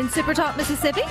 afternoon, SuperTalk Mississippi.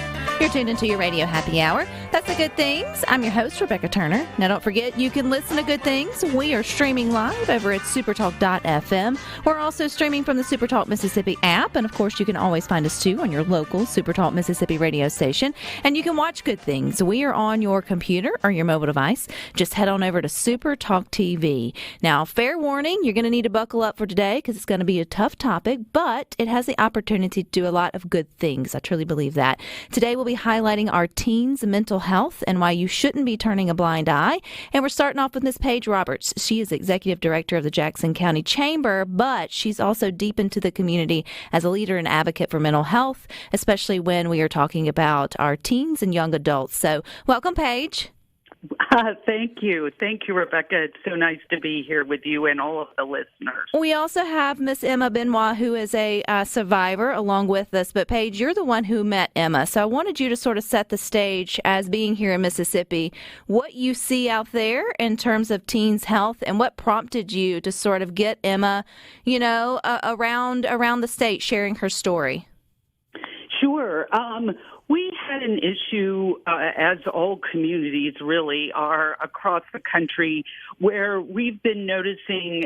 You're tuned into your radio happy hour. That's the Good Things. I'm your host, Rebecca Turner. Now, don't forget, you can listen to Good Things. We are streaming live over at supertalk.fm. We're also streaming from the SuperTalk Mississippi app. And, of course, you can always find us, too, on your local SuperTalk Mississippi radio station. And you can watch Good Things. We are on your computer or your mobile device. Just head on over to SuperTalk TV. Now, fair warning, you're going to need to buckle up for today because it's going to be a tough topic, but it has the opportunity to do a lot of good things. I truly believe that. Today, we'll be highlighting our teens' mental health and why you shouldn't be turning a blind eye. And we're starting off with Miss Paige Roberts. She is Executive Director of the Jackson County Chamber, but she's also deep into the community as a leader and advocate for mental health, especially when we are talking about our teens and young adults. So welcome, Paige. Thank you. Thank you, Rebecca. It's so nice to be here with you and all of the listeners. We also have Miss Emma Benoit, who is a survivor, along with us. But, Paige, you're the one who met Emma. So I wanted you to sort of set the stage as being here in Mississippi, what you see out there in terms of teens' health and what prompted you to sort of get Emma, around the state sharing her story. Sure. We had an issue, as all communities really are across the country, where we've been noticing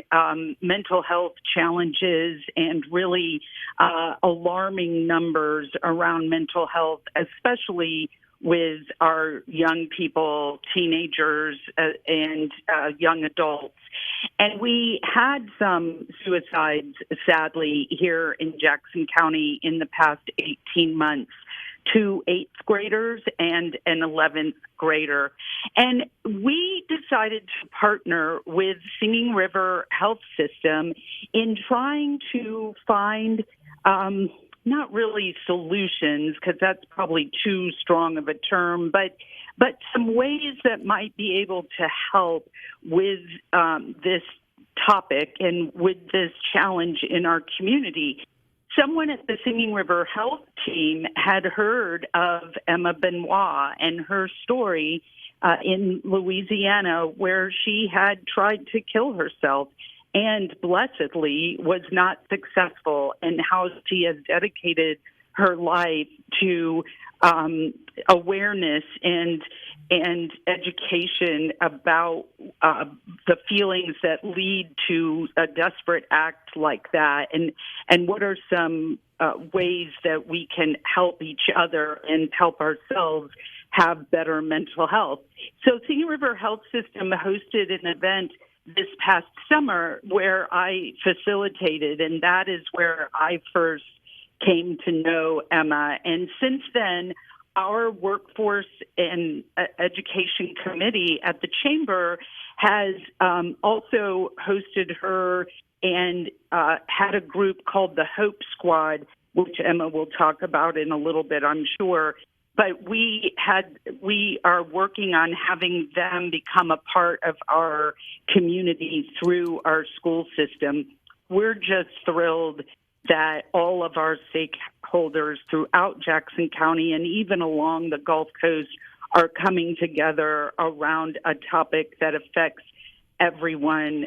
mental health challenges and really alarming numbers around mental health, especially with our young people, teenagers, and young adults. And we had some suicides, sadly, here in Jackson County in the past 18 months. 2 8th graders and an 11th grader. And we decided to partner with Singing River Health System in trying to find not really solutions, because that's probably too strong of a term, but some ways that might be able to help with this topic and with this challenge in our community. Someone at the Singing River Health team had heard of Emma Benoit and her story in Louisiana, where she had tried to kill herself and blessedly was not successful, and how she has dedicated her life to awareness and education about the feelings that lead to a desperate act like that, and what are some ways that we can help each other and help ourselves have better mental health. So Singing River Health System hosted an event this past summer where I facilitated, and that is where I first came to know Emma. And since then, our workforce and education committee at the Chamber has also hosted her and had a group called the Hope Squad, which Emma will talk about in a little bit, I'm sure. But we are working on having them become a part of our community through our school system. We're just thrilled that all of our stakeholders throughout Jackson County and even along the Gulf Coast are coming together around a topic that affects everyone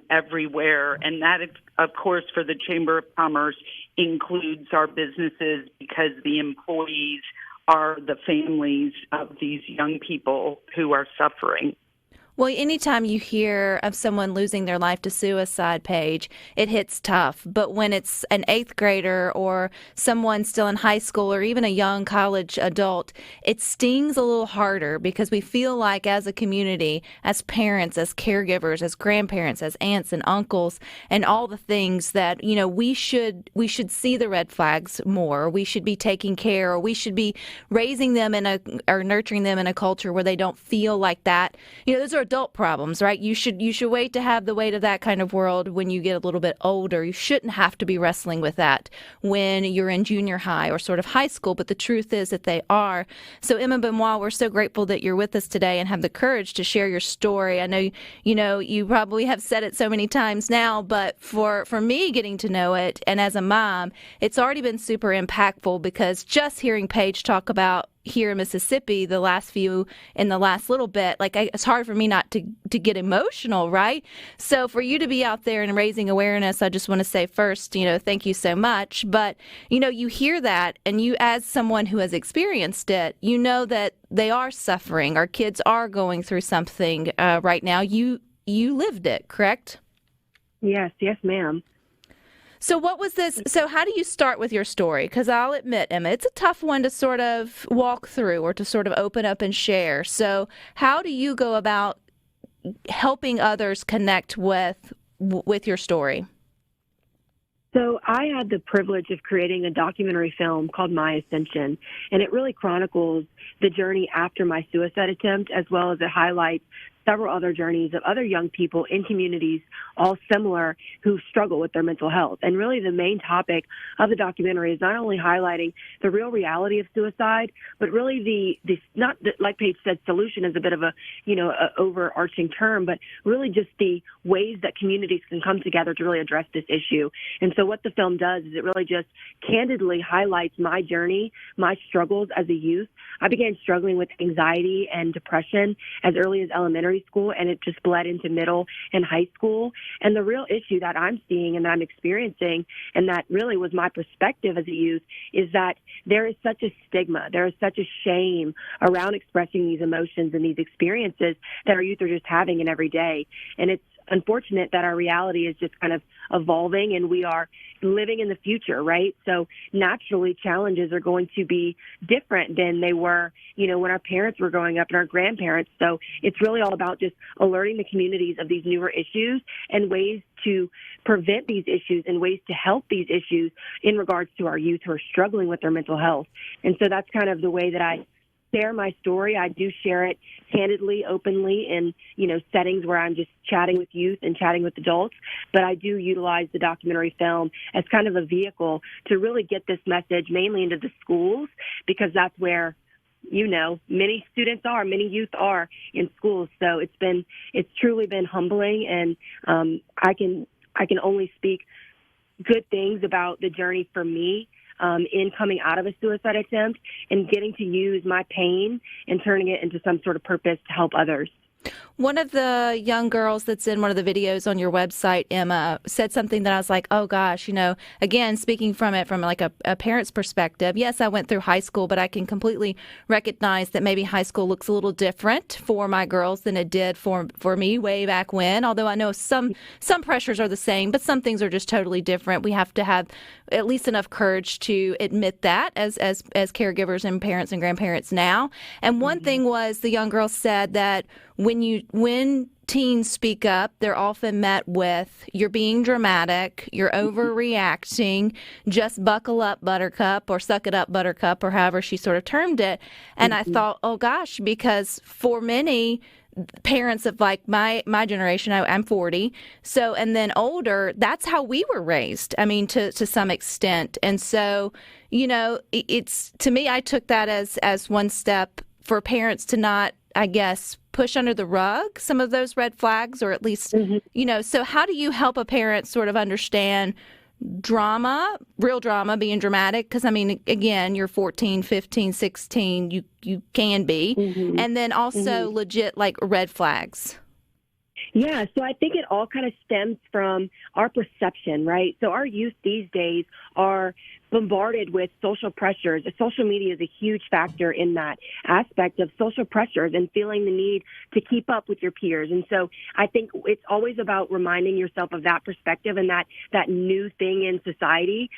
everywhere. And that, of course, for the Chamber of Commerce includes our businesses, because the employees are the families of these young people who are suffering. Well, anytime you hear of someone losing their life to suicide, Paige, it hits tough. But when it's an 8th grader or someone still in high school or even a young college adult, it stings a little harder, because we feel like as a community, as parents, as caregivers, as grandparents, as aunts and uncles, and all the things that, we should see the red flags more. We should be taking care, or we should be raising them or nurturing them in a culture where they don't feel like that. Those are adult problems, right? You should wait to have the weight of that kind of world when you get a little bit older. You shouldn't have to be wrestling with that when you're in junior high or sort of high school, but the truth is that they are. So Emma Benoit, we're so grateful that you're with us today and have the courage to share your story. I know, you probably have said it so many times now, but for me getting to know it, and as a mom, it's already been super impactful, because just hearing Paige talk about here in Mississippi, the last little bit, it's hard for me not to get emotional, right? So for you to be out there and raising awareness, I just want to say first, thank you so much. But, you hear that, and you, as someone who has experienced it, you know that they are suffering. Our kids are going through something right now. You lived it, correct? Yes, ma'am. So what was this? So how do you start with your story? Because I'll admit, Emma, it's a tough one to sort of walk through or to sort of open up and share. So how do you go about helping others connect with your story? So I had the privilege of creating a documentary film called My Ascension, and it really chronicles the journey after my suicide attempt, as well as it highlights several other journeys of other young people in communities, all similar, who struggle with their mental health. And really the main topic of the documentary is not only highlighting the real reality of suicide, but really like Paige said, solution is a bit of a overarching term, but really just the ways that communities can come together to really address this issue. And so what the film does is it really just candidly highlights my journey, my struggles as a youth. I began struggling with anxiety and depression as early as elementary school, and it just bled into middle and high school. And the real issue that I'm seeing and that I'm experiencing, and that really was my perspective as a youth, is that there is such a stigma, there is such a shame around expressing these emotions and these experiences that our youth are just having in every day. And it's unfortunate that our reality is just kind of evolving and we are living in the future, right? So naturally challenges are going to be different than they were, when our parents were growing up and our grandparents. So it's really all about just alerting the communities of these newer issues and ways to prevent these issues and ways to help these issues in regards to our youth who are struggling with their mental health. And so that's kind of the way that I share my story. I do share it candidly, openly in, settings where I'm just chatting with youth and chatting with adults. But I do utilize the documentary film as kind of a vehicle to really get this message mainly into the schools, because that's where, many students are, many youth are in schools. So it's truly been humbling. And I can only speak good things about the journey for me in coming out of a suicide attempt and getting to use my pain and turning it into some sort of purpose to help others. One of the young girls that's in one of the videos on your website, Emma, said something that I was like, oh gosh, again, speaking from it from like a parent's perspective. Yes, I went through high school, but I can completely recognize that maybe high school looks a little different for my girls than it did for me way back when. Although I know some pressures are the same, but some things are just totally different. We have to have at least enough courage to admit that as caregivers and parents and grandparents now. And one thing was the young girl said that when teens speak up, they're often met with, you're being dramatic, you're overreacting, just buckle up, buttercup, or suck it up, buttercup, or however she sort of termed it. And I thought, oh gosh, because for many parents of like my generation, I'm 40, so, and then older, that's how we were raised. I mean, to some extent. And so, it's, to me, I took that as one step for parents to not, I guess, push under the rug some of those red flags, or at least, so how do you help a parent sort of understand drama, real drama, being dramatic? Because, I mean, again, you're 14, 15, 16, you can be. And then also legit, like, red flags. Yeah, so I think it all kind of stems from our perception, right? So our youth these days are bombarded with social pressures. Social media is a huge factor in that aspect of social pressures and feeling the need to keep up with your peers. And so I think it's always about reminding yourself of that perspective and that new thing in society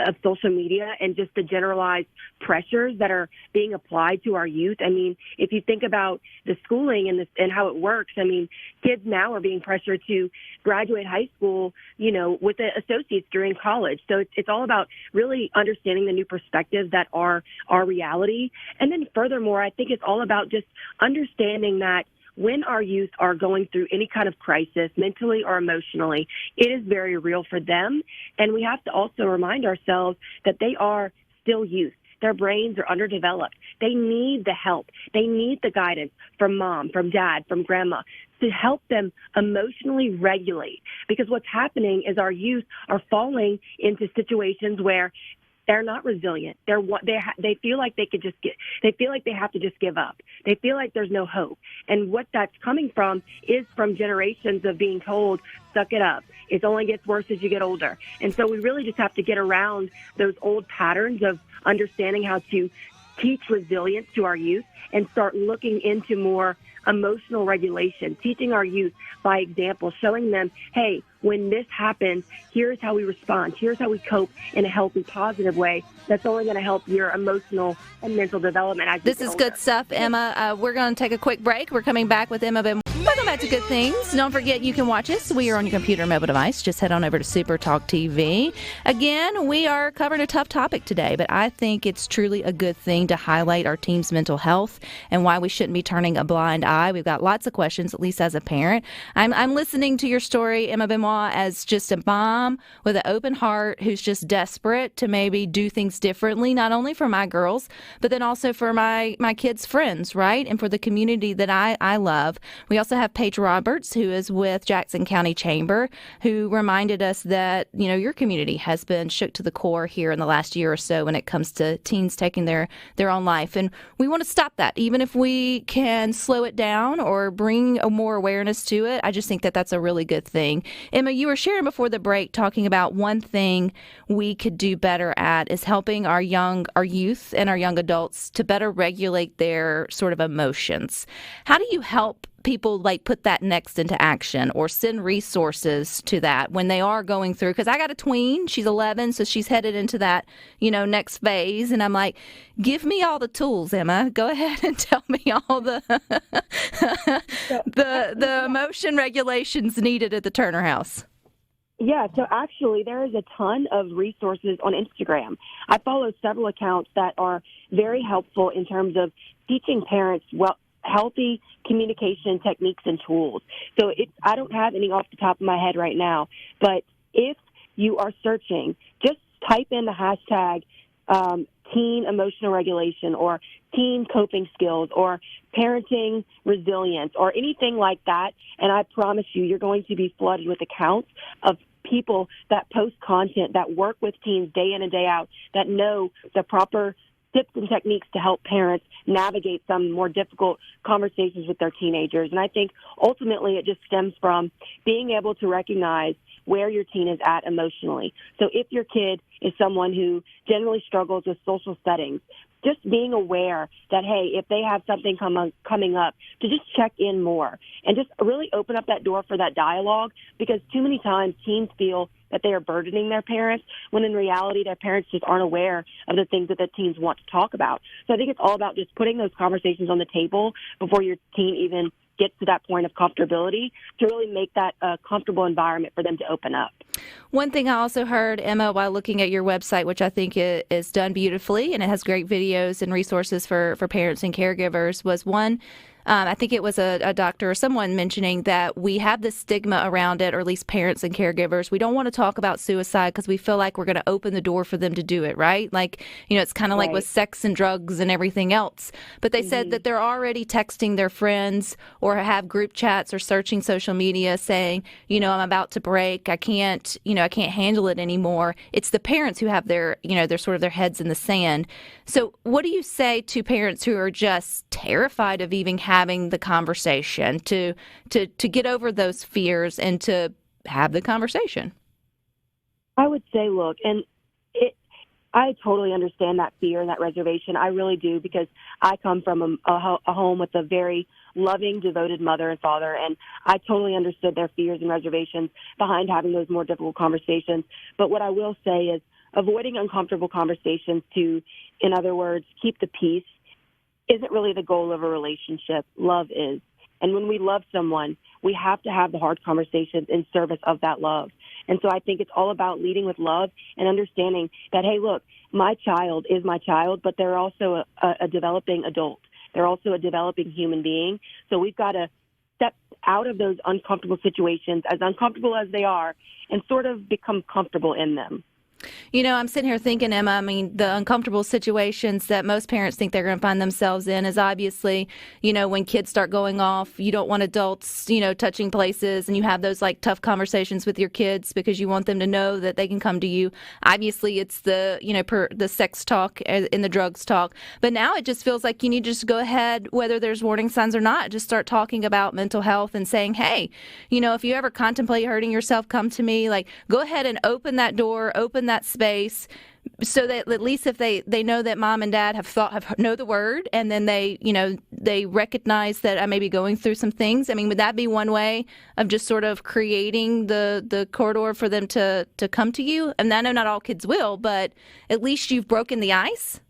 of social media and just the generalized pressures that are being applied to our youth. I mean, if you think about the schooling and how it works, I mean, kids now are being pressured to graduate high school, with the associates during college. So it's all about really understanding the new perspectives that are our reality. And then furthermore, I think it's all about just understanding that when our youth are going through any kind of crisis, mentally or emotionally, it is very real for them. And we have to also remind ourselves that they are still youth. Their brains are underdeveloped. They need the help. They need the guidance from mom, from dad, from grandma to help them emotionally regulate. Because what's happening is our youth are falling into situations where they're not resilient. They feel like they feel like they have to just give up. They feel like there's no hope. And what that's coming from is from generations of being told, suck it up. It only gets worse as you get older. And so we really just have to get around those old patterns of understanding how to teach resilience to our youth and start looking into more emotional regulation, teaching our youth by example, showing them, hey, when this happens, here's how we respond. Here's how we cope in a healthy, positive way. That's only going to help your emotional and mental development as you This get is older. good stuff, Emma. We're going to take a quick break. We're coming back with Emma Benoit. Welcome back to Good Things. Don't forget you can watch us. We are on your computer or mobile device. Just head on over to SuperTalk TV. Again, we are covering a tough topic today, but I think it's truly a good thing to highlight our team's mental health and why we shouldn't be turning a blind eye. We've got lots of questions, at least as a parent. I'm listening to your story, Emma Benoit, as just a mom with an open heart who's just desperate to maybe do things differently, not only for my girls, but then also for my kids' friends, right? And for the community that I love. We also have Paige Roberts, who is with Jackson County Chamber, who reminded us that, your community has been shook to the core here in the last year or so when it comes to teens taking their own life. And we want to stop that, even if we can slow it down or bring more awareness to it. I just think that that's a really good thing. Emma, you were sharing before the break talking about one thing we could do better at is helping our youth and our young adults to better regulate their sort of emotions. How do you help people put that next into action or send resources to that when they are going through? Because I got a tween, she's 11, so she's headed into that, next phase. And I'm like, give me all the tools, Emma. Go ahead and tell me all the the emotion regulations needed at the Turner house. Yeah, so actually there is a ton of resources on Instagram. I follow several accounts that are very helpful in terms of teaching parents healthy communication techniques and tools. So I don't have any off the top of my head right now, but if you are searching, just type in the hashtag teen emotional regulation or teen coping skills or parenting resilience or anything like that, and I promise you're going to be flooded with accounts of people that post content that work with teens day in and day out, that know the proper tips and techniques to help parents navigate some more difficult conversations with their teenagers. And I think ultimately it just stems from being able to recognize where your teen is at emotionally. So if your kid is someone who generally struggles with social settings, just being aware that, hey, if they have something coming up, to just check in more and just really open up that door for that dialogue, because too many times teens feel that they are burdening their parents when in reality their parents just aren't aware of the things that the teens want to talk about. So I think it's all about just putting those conversations on the table before your teen even gets to that point of comfortability to really make that a comfortable environment for them to open up. One thing I also heard, Emma, while looking at your website, which I think is done beautifully and it has great videos and resources for parents and caregivers, was one, I think it was a doctor or someone mentioning that we have this stigma around it, or at least parents and caregivers. We don't want to talk about suicide because we feel like we're going to open the door for them to do it, right? It's kind of like with sex and drugs and everything else. But they said that they're already texting their friends or have group chats or searching social media saying, I'm about to break. I can't handle it anymore. It's the parents who have their sort of their heads in the sand. So what do you say to parents who are just terrified of even having the conversation to get over those fears and to have the conversation? I would say, look, and I totally understand that fear and that reservation. I really do, because I come from a home with a very loving, devoted mother and father, and I totally understood their fears and reservations behind having those more difficult conversations. But what I will say is avoiding uncomfortable conversations to, in other words, keep the peace, isn't really the goal of a relationship. Love is. And when we love someone, we have to have the hard conversations in service of that love. And so I think it's all about leading with love and understanding that, hey, look, my child is my child, but they're also a developing adult. They're also a developing human being. So we've got to step out of those uncomfortable situations, as uncomfortable as they are, and sort of become comfortable in them. I'm sitting here thinking, Emma, I mean, the uncomfortable situations that most parents think they're going to find themselves in is obviously, when kids start going off, you don't want adults, touching places, and you have those like tough conversations with your kids because you want them to know that they can come to you. Obviously, it's the, the sex talk and the drugs talk. But now it just feels like you need to just go ahead, whether there's warning signs or not, just start talking about mental health and saying, hey, if you ever contemplate hurting yourself, come to me. Like, go ahead and open that door, open that space, so that at least if they know that mom and dad know the word, and then they recognize that I may be going through some things. I mean, would that be one way of just sort of creating the corridor for them to come to you? And I know not all kids will, but at least you've broken the ice.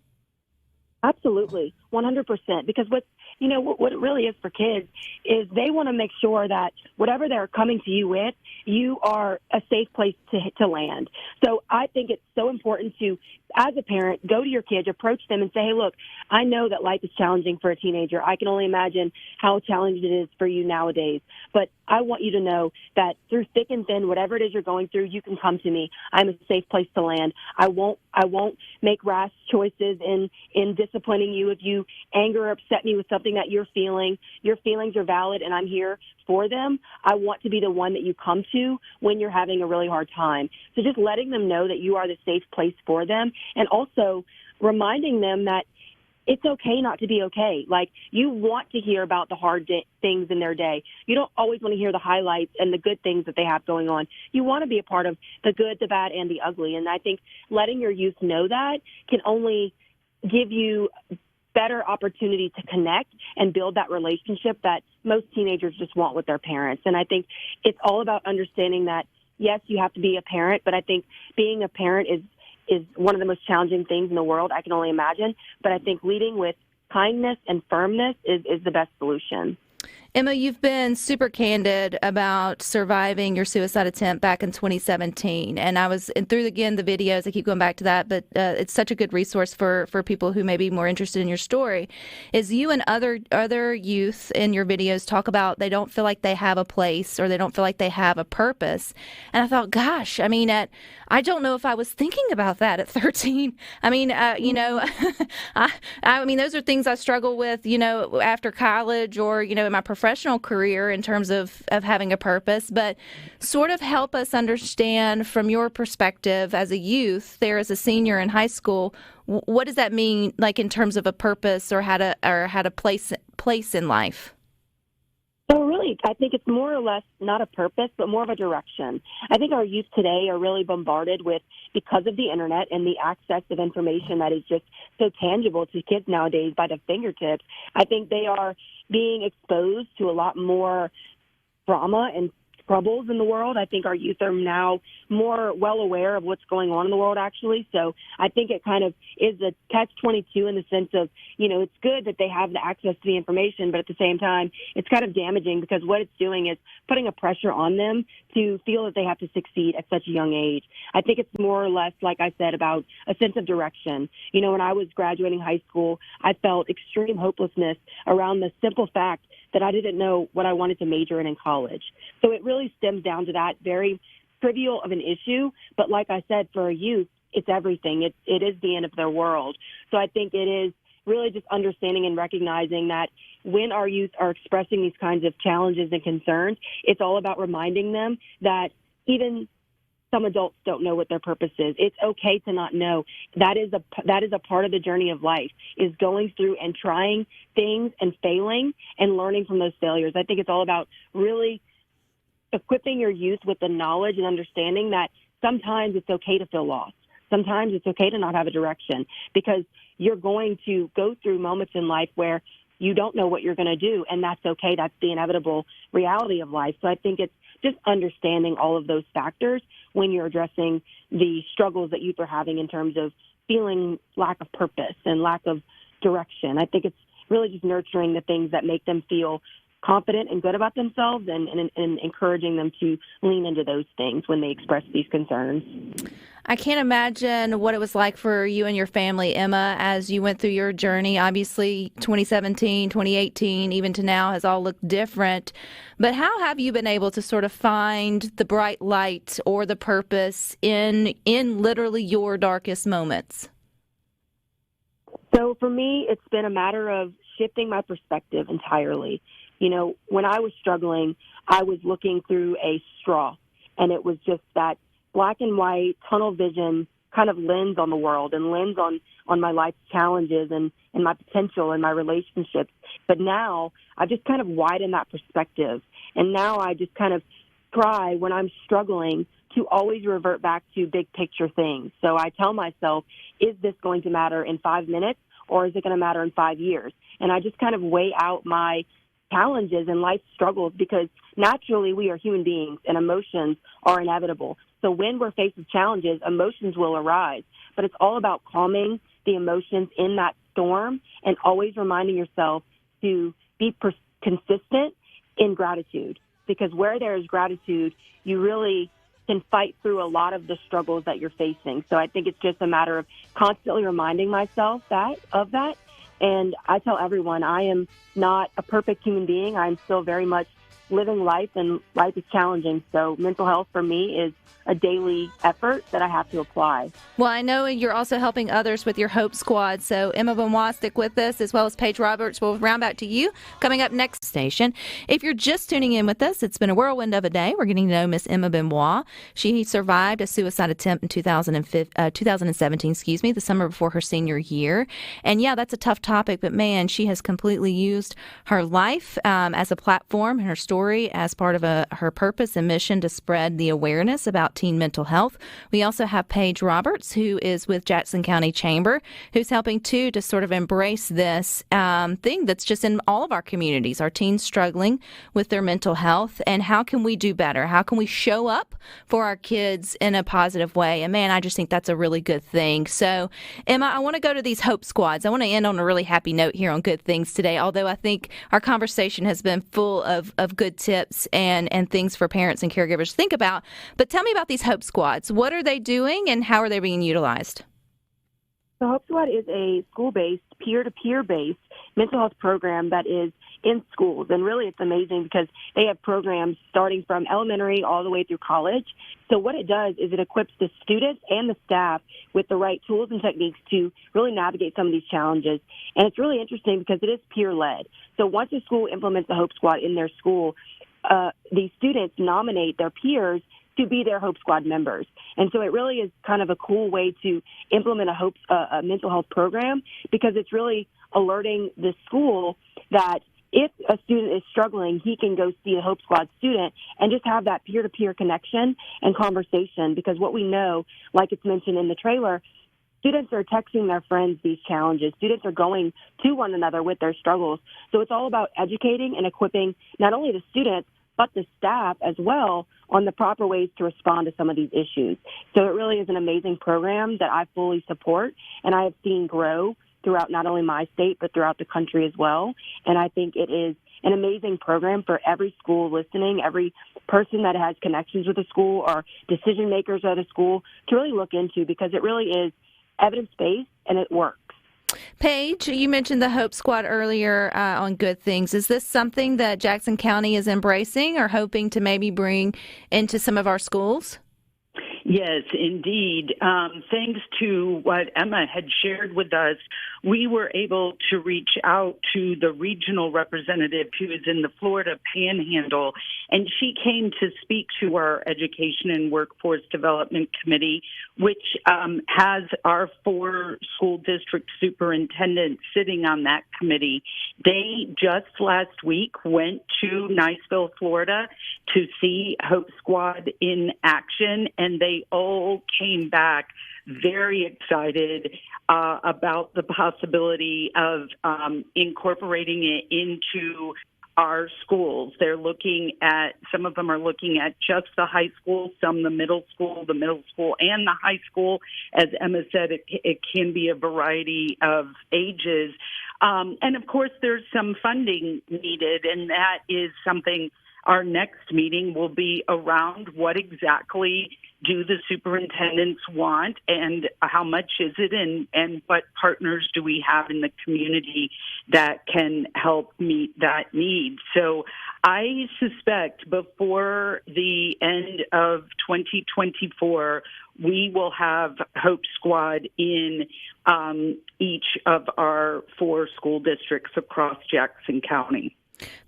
Absolutely, 100%. Because what it really is for kids is they want to make sure that whatever they're coming to you with, you are a safe place to land. So I think it's so important to, as a parent, go to your kids, approach them and say, hey, look, I know that life is challenging for a teenager. I can only imagine how challenging it is for you nowadays. But I want you to know that through thick and thin, whatever it is you're going through, you can come to me. I'm a safe place to land. I won't make rash choices in disciplining you if you anger or upset me with something that you're feeling. Your feelings are valid, and I'm here for them. I want to be the one that you come to when you're having a really hard time. So just letting them know that you are the safe place for them, and also reminding them that it's okay not to be okay. Like, you want to hear about the hard things in their day. You don't always want to hear the highlights and the good things that they have going on. You want to be a part of the good, the bad, and the ugly. And I think letting your youth know that can only give you better opportunity to connect and build that relationship that most teenagers just want with their parents. And I think it's all about understanding that, yes, you have to be a parent, but I think being a parent is one of the most challenging things in the world, I can only imagine. But I think leading with kindness and firmness is the best solution. Emma, you've been super candid about surviving your suicide attempt back in 2017. And through, again, the videos, I keep going back to that, but it's such a good resource for people who may be more interested in your story, is you and other youth in your videos talk about they don't feel like they have a place or they don't feel like they have a purpose. And I thought, gosh, I mean, I don't know if I was thinking about that at 13. I mean, I mean, those are things I struggle with, after college or, in my professional career in terms of having a purpose, but sort of help us understand from your perspective as a youth there as a senior in high school, what does that mean, like in terms of a purpose or how to place in life? So really, I think it's more or less not a purpose, but more of a direction. I think our youth today are really bombarded with, because of the internet and the access of information that is just so tangible to kids nowadays by the fingertips. I think they are being exposed to a lot more trauma and troubles in the world. I think our youth are now more well aware of what's going on in the world, actually. So I think it kind of is a catch-22 in the sense of, it's good that they have the access to the information, but at the same time, it's kind of damaging because what it's doing is putting a pressure on them to feel that they have to succeed at such a young age. I think it's more or less, like I said, about a sense of direction. When I was graduating high school, I felt extreme hopelessness around the simple fact that I didn't know what I wanted to major in college. So it really stems down to that very trivial of an issue. But like I said, for a youth, it's everything. It is the end of their world. So I think it is really just understanding and recognizing that when our youth are expressing these kinds of challenges and concerns, it's all about reminding them that even some adults don't know what their purpose is. It's okay to not know. That is a part of the journey of life, is going through and trying things and failing and learning from those failures. I think it's all about really equipping your youth with the knowledge and understanding that sometimes it's okay to feel lost. Sometimes it's okay to not have a direction, because you're going to go through moments in life where you don't know what you're going to do, and that's okay. That's the inevitable reality of life. So I think it's just understanding all of those factors when you're addressing the struggles that youth are having in terms of feeling lack of purpose and lack of direction. I think it's really just nurturing the things that make them feel confident and good about themselves and encouraging them to lean into those things when they express these concerns. I can't imagine what it was like for you and your family, Emma, as you went through your journey. Obviously, 2017, 2018, even to now has all looked different. But how have you been able to sort of find the bright light or the purpose in literally your darkest moments? So for me, it's been a matter of shifting my perspective entirely. You know, when I was struggling, I was looking through a straw, and it was just that black and white tunnel vision kind of lens on the world and lens on my life's challenges and my potential and my relationships. But now I've just kind of widened that perspective. And now I just kind of try when I'm struggling to always revert back to big picture things. So I tell myself, is this going to matter in 5 minutes or is it going to matter in 5 years? And I just kind of weigh out my challenges and life struggles because naturally we are human beings and emotions are inevitable. So when we're faced with challenges, emotions will arise, but it's all about calming the emotions in that storm and always reminding yourself to be consistent in gratitude, because where there is gratitude, you really can fight through a lot of the struggles that you're facing. So I think it's just a matter of constantly reminding myself of that. And I tell everyone I am not a perfect human being. I'm still very much living life, and life is challenging. So mental health for me is a daily effort that I have to apply. Well, I know you're also helping others with your Hope Squad. So Emma Benoit, stick with us, as well as Paige Roberts. We'll round back to you coming up next station. If you're just tuning in with us, it's been a whirlwind of a day. We're getting to know Miss Emma Benoit. She survived a suicide attempt in 2017, the summer before her senior year. And yeah, that's a tough topic, but man, she has completely used her life as a platform and her story as part of her purpose and mission to spread the awareness about teen mental health. We also have Paige Roberts, who is with Jackson County Chamber, who's helping too to sort of embrace this thing that's just in all of our communities, our teens struggling with their mental health, and how can we do better? How can we show up for our kids in a positive way? And man, I just think that's a really good thing. So Emma, I want to go to these Hope Squads. I want to end on a really happy note here on good things today, although I think our conversation has been full of good tips and things for parents and caregivers to think about. But tell me about these Hope Squads. What are they doing and how are they being utilized? The Hope Squad is a school-based, peer-to-peer based mental health program that is in schools. And really it's amazing because they have programs starting from elementary all the way through college. So what it does is it equips the students and the staff with the right tools and techniques to really navigate some of these challenges. And it's really interesting because it is peer-led. So once a school implements the Hope Squad in their school, these students nominate their peers to be their Hope Squad members. And so it really is kind of a cool way to implement a mental health program, because it's really alerting the school that if a student is struggling, he can go see a Hope Squad student and just have that peer-to-peer connection and conversation. Because what we know, like it's mentioned in the trailer, students are texting their friends these challenges. Students are going to one another with their struggles. So it's all about educating and equipping not only the students, but the staff as well on the proper ways to respond to some of these issues. So it really is an amazing program that I fully support, and I have seen grow throughout not only my state, but throughout the country as well. And I think it is an amazing program for every school listening, every person that has connections with a school or decision makers at a school to really look into, because it really is evidence-based and it works. Paige, you mentioned the Hope Squad earlier on Good Things. Is this something that Jackson County is embracing or hoping to maybe bring into some of our schools? Yes, indeed. Thanks to what Emma had shared with us, we were able to reach out to the regional representative who is in the Florida Panhandle, and she came to speak to our Education and Workforce Development Committee, which has our 4 school district superintendents sitting on that committee. They just last week went to Niceville, Florida to see Hope Squad in action, and they all came back very excited about the possibility of incorporating it into our schools. They're looking at, some of them are looking at just the high school, some the middle school and the high school. As Emma said, it can be a variety of ages. And of course, there's some funding needed, and that is something our next meeting will be around. What exactly do the superintendents want, and how much is it, and what partners do we have in the community that can help meet that need? So I suspect before the end of 2024, we will have Hope Squad in each of our 4 school districts across Jackson County.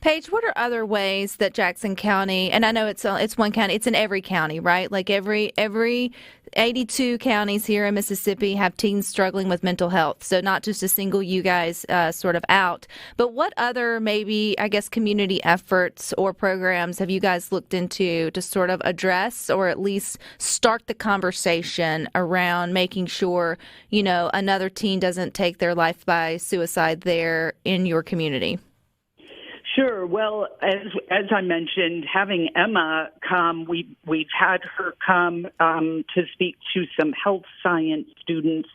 Paige, what are other ways that Jackson County, and I know it's one county, it's in every county, right? Like every 82 counties here in Mississippi have teens struggling with mental health. So not just to single you guys sort of out, but what other maybe, I guess, community efforts or programs have you guys looked into to sort of address or at least start the conversation around making sure, another teen doesn't take their life by suicide there in your community? Sure. Well, as I mentioned, having Emma come, we've had her come to speak to some health science students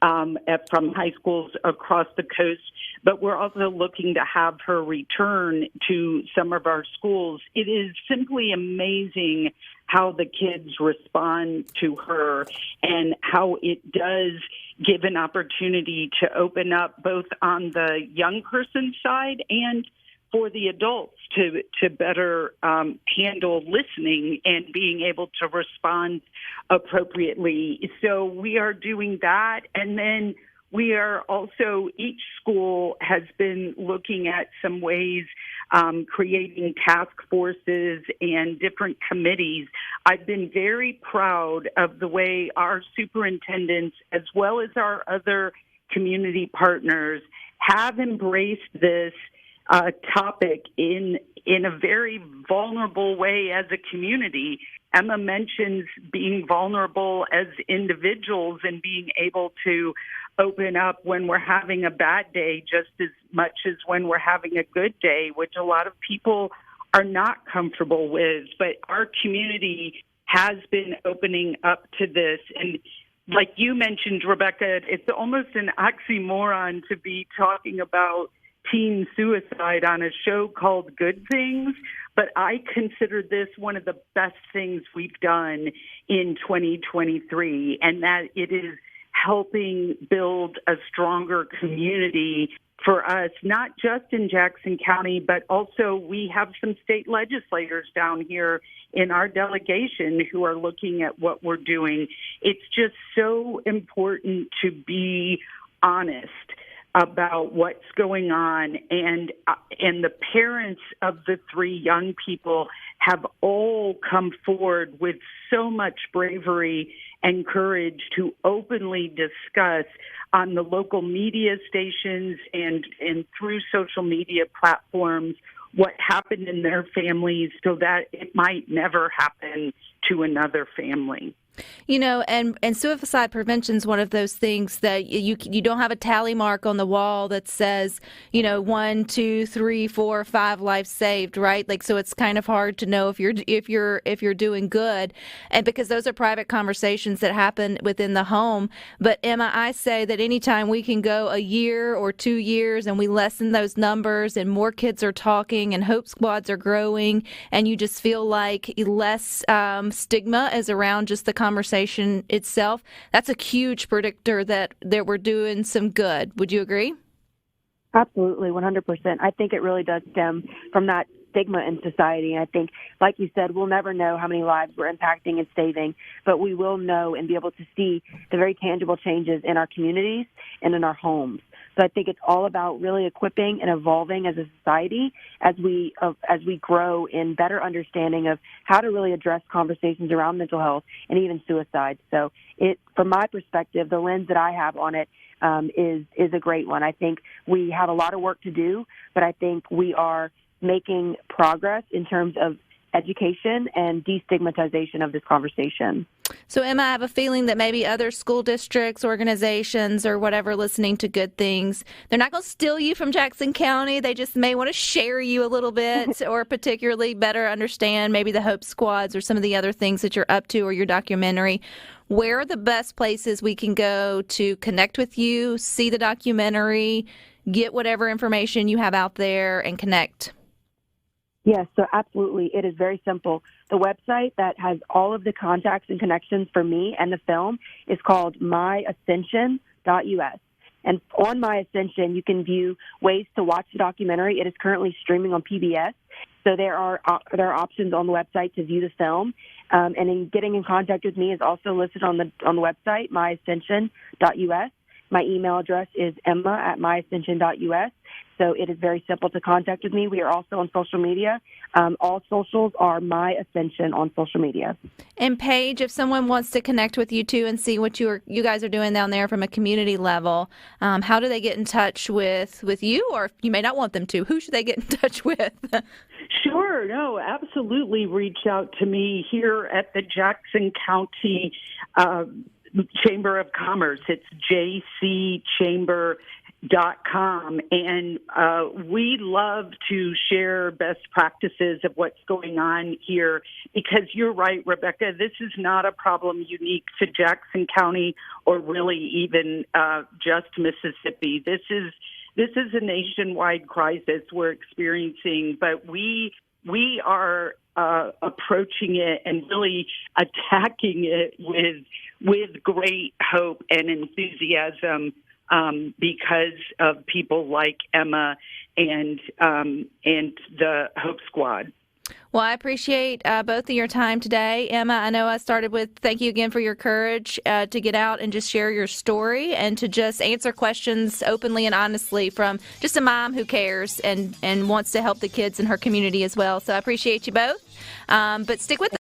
from high schools across the coast, but we're also looking to have her return to some of our schools. It is simply amazing how the kids respond to her and how it does give an opportunity to open up both on the young person side and for the adults to better handle listening and being able to respond appropriately. So we are doing that. And then we are also, each school has been looking at some ways creating task forces and different committees. I've been very proud of the way our superintendents, as well as our other community partners, have embraced this topic in a very vulnerable way as a community. Emma mentions being vulnerable as individuals and being able to open up when we're having a bad day just as much as when we're having a good day, which a lot of people are not comfortable with. But our community has been opening up to this. And like you mentioned, Rebecca, it's almost an oxymoron to be talking about teen suicide on a show called Good Things, but I consider this one of the best things we've done in 2023, and that it is helping build a stronger community for us, not just in Jackson County, but also we have some state legislators down here in our delegation who are looking at what we're doing. It's just so important to be honest about what's going on, and the parents of the 3 young people have all come forward with so much bravery and courage to openly discuss on the local media stations and through social media platforms what happened in their families so that it might never happen to another family. And suicide prevention is one of those things that you don't have a tally mark on the wall that says, 1, 2, 3, 4, 5 lives saved, right? Like, so it's kind of hard to know if you're doing good, and because those are private conversations that happen within the home. But Emma, I say that anytime we can go a year or 2 years and we lessen those numbers and more kids are talking and Hope Squads are growing, and you just feel like less stigma is around just the conversation itself, that's a huge predictor that we're doing some good. Would you agree? Absolutely, 100%. I think it really does stem from that stigma in society. And I think, like you said, we'll never know how many lives we're impacting and saving, but we will know and be able to see the very tangible changes in our communities and in our homes. So I think it's all about really equipping and evolving as a society as we grow in better understanding of how to really address conversations around mental health and even suicide. So from my perspective, the lens that I have on it is a great one. I think we have a lot of work to do, but I think we are making progress in terms of education and destigmatization of this conversation. So, Emma, I have a feeling that maybe other school districts, organizations, or whatever listening to Good Things, they're not going to steal you from Jackson County. They just may want to share you a little bit or particularly better understand maybe the Hope Squads or some of the other things that you're up to or your documentary. Where are the best places we can go to connect with you, see the documentary, get whatever information you have out there and connect? Yes, so absolutely. It is very simple. The website that has all of the contacts and connections for me and the film is called myascension.us. And on My Ascension, you can view ways to watch the documentary. It is currently streaming on PBS. So there are options on the website to view the film. And in getting in contact with me is also listed on the website, myascension.us. My email address is emma@myascension.us. So it is very simple to contact with me. We are also on social media. All socials are My Ascension on social media. And Paige, if someone wants to connect with you too and see what you guys are doing down there from a community level, how do they get in touch with you? Or if you may not want them to, who should they get in touch with? Sure. No, absolutely. Reach out to me here at the Jackson County Chamber of Commerce. It's jcchamber.com. And we love to share best practices of what's going on here because you're right, Rebecca, this is not a problem unique to Jackson County or really even just Mississippi. This is a nationwide crisis we're experiencing, but we are approaching it and really attacking it with great hope and enthusiasm because of people like Emma and the Hope Squad. Well, I appreciate both of your time today. Emma, I know I started with thank you again for your courage to get out and just share your story and to just answer questions openly and honestly from just a mom who cares and wants to help the kids in her community as well. So I appreciate you both. But stick with us.